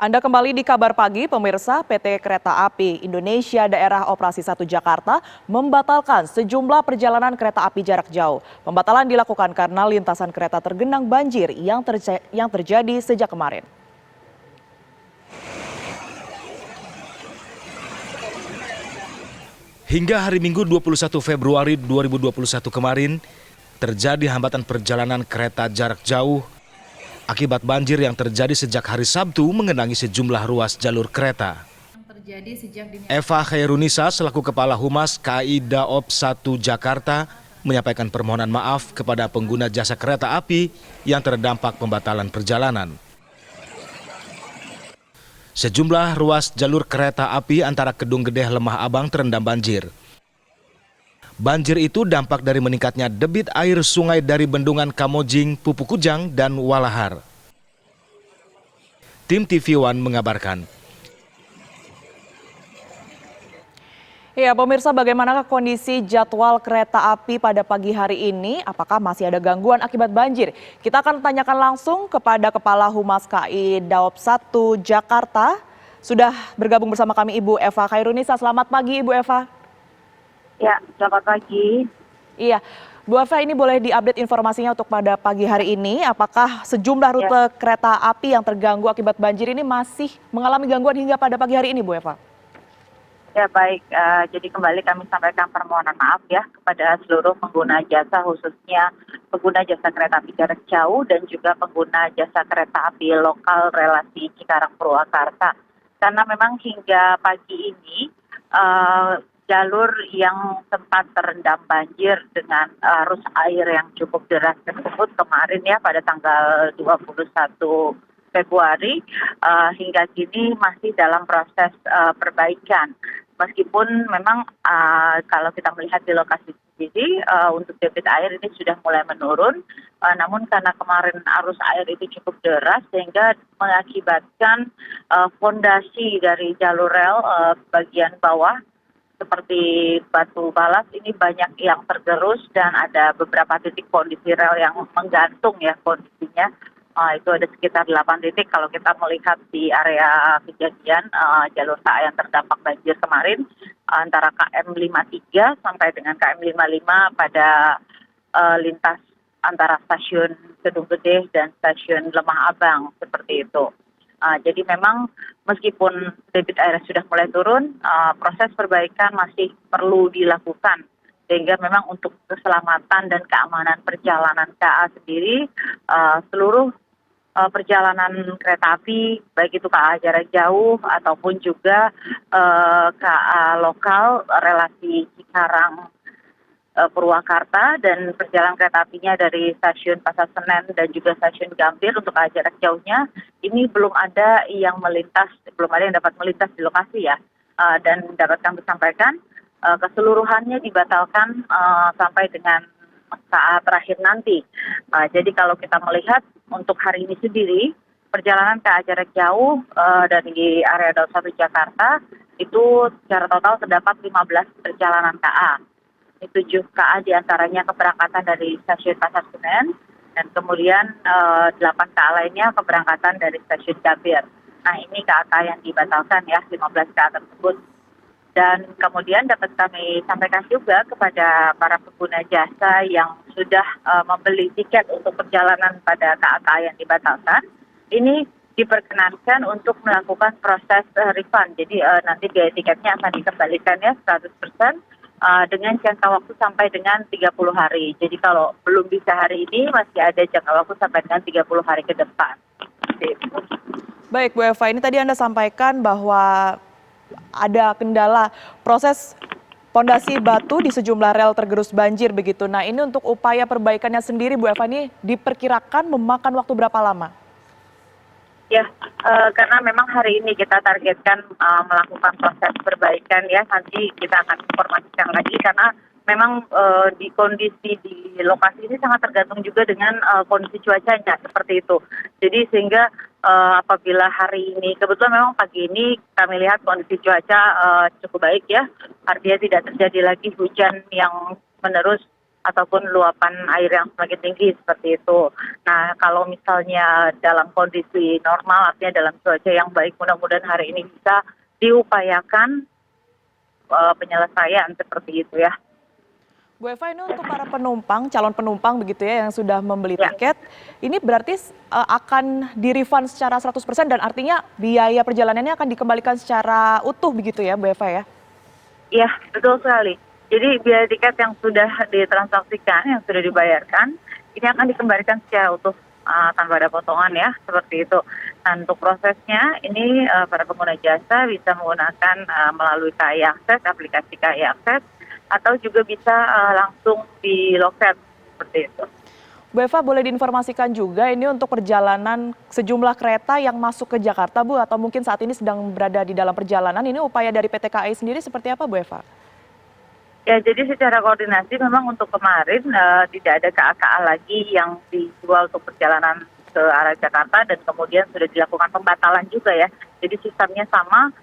Anda kembali di Kabar Pagi, pemirsa. PT Kereta Api Indonesia Daerah Operasi 1 Jakarta membatalkan sejumlah perjalanan kereta api jarak jauh. Pembatalan dilakukan karena lintasan kereta tergenang banjir yang terjadi sejak kemarin. Hingga hari Minggu 21 Februari 2021 kemarin, terjadi hambatan perjalanan kereta jarak jauh akibat banjir yang terjadi sejak hari Sabtu mengenangi sejumlah ruas jalur kereta. Eva Khairunisa selaku Kepala Humas KAI Daop 1 Jakarta menyampaikan permohonan maaf kepada pengguna jasa kereta api yang terdampak pembatalan perjalanan. Sejumlah ruas jalur kereta api antara Kedung Gede Lemah Abang terendam banjir. Banjir itu dampak dari meningkatnya debit air sungai dari bendungan Kamojing, Pupukujang, dan Walahar. Tim TV One mengabarkan. Ya, pemirsa, bagaimanakah kondisi jadwal kereta api pada pagi hari ini? Apakah masih ada gangguan akibat banjir? Kita akan tanyakan langsung kepada Kepala Humas KAI Daop 1 Jakarta. Sudah bergabung bersama kami Ibu Eva Khairunisa. Selamat pagi Ibu Eva. Ya, selamat pagi. Iya, Bu Eva, ini boleh diupdate informasinya untuk pada pagi hari ini. Apakah sejumlah rute kereta api yang terganggu akibat banjir ini masih mengalami gangguan hingga pada pagi hari ini, Bu Eva? Ya baik, jadi kembali kami sampaikan permohonan maaf ya kepada seluruh pengguna jasa, khususnya pengguna jasa kereta api jarak jauh dan juga pengguna jasa kereta api lokal relasi Cikarang Purwakarta. Karena memang hingga pagi ini jalur yang sempat terendam banjir dengan arus air yang cukup deras tersebut kemarin ya pada tanggal 21 Februari hingga kini masih dalam proses perbaikan. Meskipun memang kalau kita melihat di lokasi sendiri untuk debit air ini sudah mulai menurun, namun karena kemarin arus air itu cukup deras sehingga mengakibatkan fondasi dari jalur rel bagian bawah seperti batu balas ini banyak yang tergerus dan ada beberapa titik kondisi rel yang menggantung ya kondisinya. Itu ada sekitar 8 titik kalau kita melihat di area kejadian jalur KA yang terdampak banjir kemarin antara KM 53 sampai dengan KM 55 pada lintas antara stasiun Kedung Gede dan stasiun Lemah Abang seperti itu. Jadi memang meskipun debit air sudah mulai turun, proses perbaikan masih perlu dilakukan. Sehingga memang untuk keselamatan dan keamanan perjalanan KA sendiri, seluruh perjalanan kereta api, baik itu KA jarak jauh ataupun juga KA lokal relasi Cikarang Purwakarta dan perjalanan kereta apinya dari stasiun Pasar Senen dan juga stasiun Gambir untuk jarak jauhnya ini belum ada yang dapat melintas di lokasi ya, dan dapat kami sampaikan keseluruhannya dibatalkan sampai dengan saat terakhir nanti. Jadi kalau kita melihat untuk hari ini sendiri perjalanan KA jarak jauh dari area Daop 1 Jakarta itu secara total terdapat 15 perjalanan KA. 7 KA diantaranya keberangkatan dari stasiun Pasar Senen dan kemudian 8 KA lainnya keberangkatan dari stasiun Gambir. Nah ini KA yang dibatalkan ya 15 KA tersebut. Dan kemudian dapat kami sampaikan juga kepada para pengguna jasa yang sudah membeli tiket untuk perjalanan pada KA yang dibatalkan. Ini diperkenankan untuk melakukan proses refund. Jadi nanti biaya tiketnya akan dikembalikan ya 100%. Dengan jangka waktu sampai dengan 30 hari. Jadi kalau belum bisa hari ini masih ada jangka waktu sampai dengan 30 hari ke depan. Baik Bu Eva, ini tadi Anda sampaikan bahwa ada kendala proses pondasi batu di sejumlah rel tergerus banjir begitu. Nah ini untuk upaya perbaikannya sendiri Bu Eva ini diperkirakan memakan waktu berapa lama? Ya, karena memang hari ini kita targetkan melakukan proses perbaikan ya, nanti kita akan informasikan lagi karena memang di kondisi di lokasi ini sangat tergantung juga dengan kondisi cuacanya seperti itu. Jadi sehingga apabila hari ini, kebetulan memang pagi ini kami lihat kondisi cuaca cukup baik ya, artinya tidak terjadi lagi hujan yang menerus ataupun luapan air yang semakin tinggi seperti itu. Nah, kalau misalnya dalam kondisi normal, artinya dalam cuaca yang baik, mudah-mudahan hari ini bisa diupayakan penyelesaian seperti itu ya. Bu Eva, ini untuk para penumpang, calon penumpang begitu ya yang sudah membeli Ya. tiket, ini berarti akan di-refund secara 100% dan artinya biaya perjalanannya akan dikembalikan secara utuh begitu ya Bu Eva ya? Iya, betul sekali. Jadi biaya tiket yang sudah ditransaksikan, yang sudah dibayarkan, ini akan dikembalikan secara utuh tanpa ada potongan ya, seperti itu. Nah, untuk prosesnya ini para pengguna jasa bisa menggunakan melalui KAI Akses, aplikasi KAI Akses, atau juga bisa langsung di loket, seperti itu. Bu Eva, boleh diinformasikan juga ini untuk perjalanan sejumlah kereta yang masuk ke Jakarta Bu, atau mungkin saat ini sedang berada di dalam perjalanan, ini upaya dari PT KAI sendiri seperti apa Bu Eva? Ya, jadi secara koordinasi memang untuk kemarin tidak ada KA-KA lagi yang dijual untuk perjalanan ke arah Jakarta dan kemudian sudah dilakukan pembatalan juga ya. Jadi sistemnya sama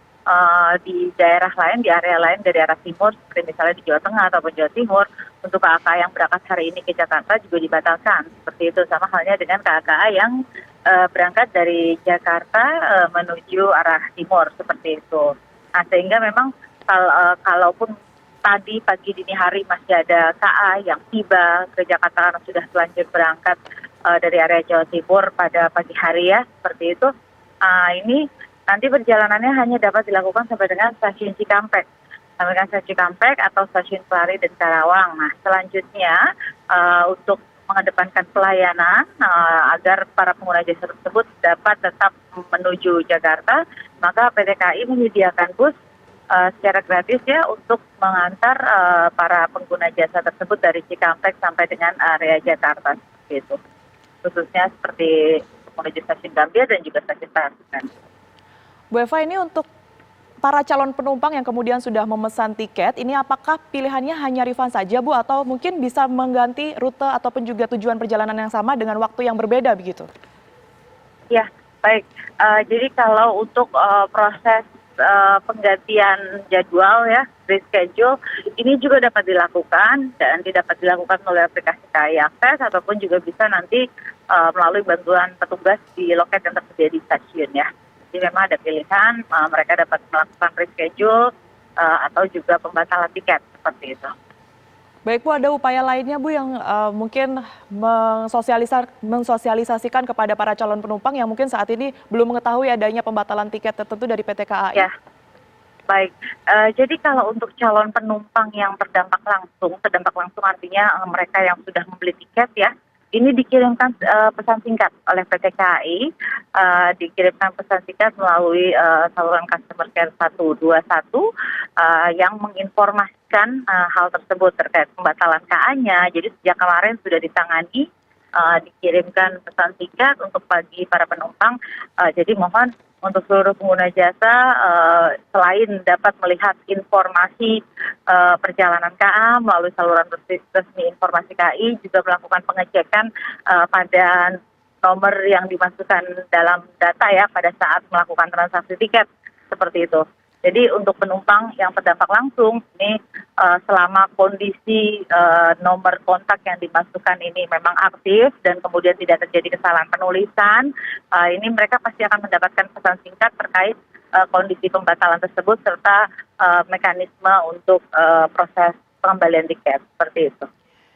di daerah lain, di area lain dari arah timur, seperti misalnya di Jawa Tengah ataupun Jawa Timur, untuk KA-KA yang berangkat hari ini ke Jakarta juga dibatalkan. Seperti itu, sama halnya dengan KA-KA yang berangkat dari Jakarta menuju arah timur, seperti itu. Nah, sehingga memang kalaupun tadi pagi dini hari masih ada KA yang tiba ke Jakarta karena sudah terlanjur berangkat dari area Jawa Timur pada pagi hari ya, seperti itu. Ini nanti perjalanannya hanya dapat dilakukan sampai dengan stasiun Cikampek. Sampai dengan stasiun Cikampek atau stasiun Kelari dan Karawang. Nah, selanjutnya untuk mengedepankan pelayanan agar para pengguna jasa tersebut dapat tetap menuju Jakarta, maka PT KAI menyediakan bus secara gratis ya untuk mengantar para pengguna jasa tersebut dari Cikampek sampai dengan area Jakarta, gitu. Khususnya seperti menuju stasiun Gambir dan juga stasiun Pasar. Bu Eva, ini untuk para calon penumpang yang kemudian sudah memesan tiket, ini apakah pilihannya hanya refund saja Bu, atau mungkin bisa mengganti rute ataupun juga tujuan perjalanan yang sama dengan waktu yang berbeda begitu? Ya, baik. Jadi kalau untuk proses penggantian jadwal ya, reschedule, ini juga dapat dilakukan dan dapat dilakukan melalui aplikasi KAI Akses ataupun juga bisa nanti melalui bantuan petugas di loket yang tersedia di stasiun ya. Jadi memang ada pilihan, mereka dapat melakukan reschedule atau juga pembatalan tiket seperti itu. Baik Bu, ada upaya lainnya Bu yang mungkin mensosialisasikan kepada para calon penumpang yang mungkin saat ini belum mengetahui adanya pembatalan tiket tertentu dari PT KAI? Ya, baik. Jadi kalau untuk calon penumpang yang terdampak langsung artinya mereka yang sudah membeli tiket ya, ini dikirimkan pesan singkat oleh PT KAI, dikirimkan pesan singkat melalui saluran customer care 121 yang menginformasikan hal tersebut terkait pembatalan KA-nya. Jadi sejak kemarin sudah ditangani, dikirimkan pesan singkat untuk bagi para penumpang. Jadi mohon untuk seluruh pengguna jasa selain dapat melihat informasi perjalanan KA melalui saluran resmi informasi KAI, juga melakukan pengecekan pada nomor yang dimasukkan dalam data ya pada saat melakukan transaksi tiket, seperti itu. Jadi untuk penumpang yang terdampak langsung ini selama kondisi nomor kontak yang dimasukkan ini memang aktif dan kemudian tidak terjadi kesalahan penulisan, ini mereka pasti akan mendapatkan pesan singkat terkait kondisi pembatalan tersebut serta mekanisme untuk proses pengembalian tiket, seperti itu.